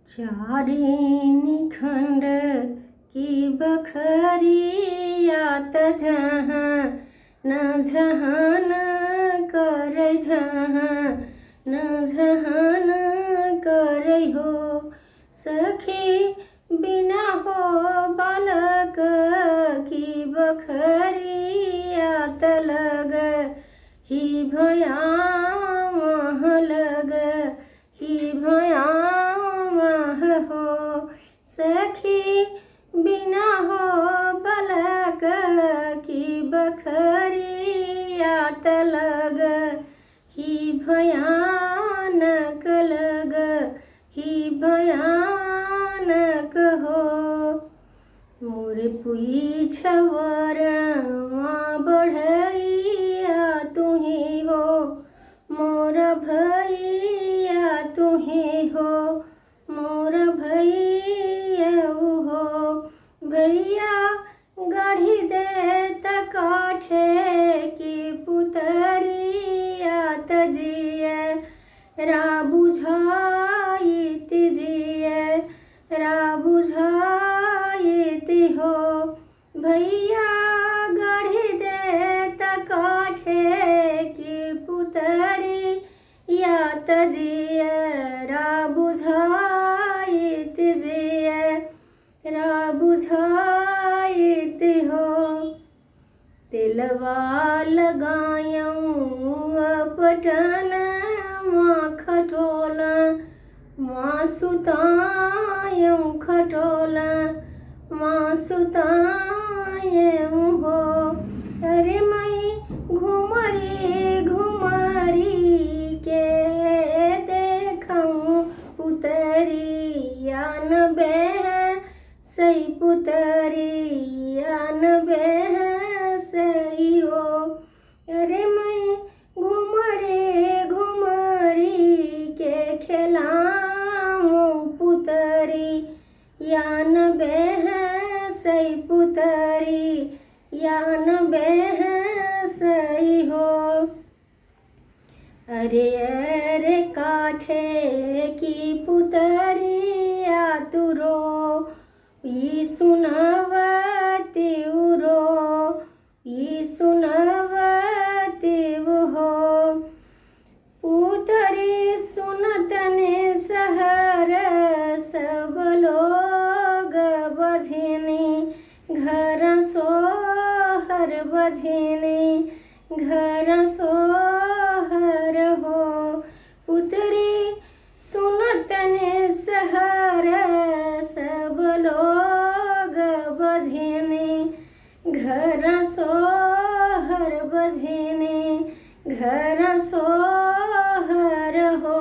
चारे निखंड की बखरियात जहाँ न जहाँ न कर जहाँ न जहाँ न कर हो सखी बिना हो बालक की बखरियात लग ही भयावह लग ही भयावह हो सखी बिना हो बालक की बखरियात लग ही भयानक लग ही भयानक हो मोर पूछवर बढ़ैया तुही हो मोर भैया तुही हो मोर भैया हो भैया गढ़ी दे तकाठे की पुतरिया तजिए रा बुझाइत जिए रा बुझाइत हो भैया गढ़ी दे तकाठे की पुतरी या तजिए रा बुझाइत जिए रा बुझाइत हो तिलवा लगायूं पटन माँ खटोल माँ सुतायूं खटोल माँ सुतायूं हो अरे मैं घुमरी घुमरी के देखूं पुतरी यान बे सही पुतरी यान बे सही हो अरे मैं घुमरी के खेलाऊं पुतरी यान बे सही पुतरी यान बे सही हो अरे अरे काठे की पुतरिया तुरो ई सुनवती उरो ई सुनवती हो पुतरी सुनतने सहर सब लोग बझिनी घर सोहर बझिनी घर सोहर हो पुतरी सुनतने सहर सब लोग बझिनी घर सोहर बझिनी घर सोहर हो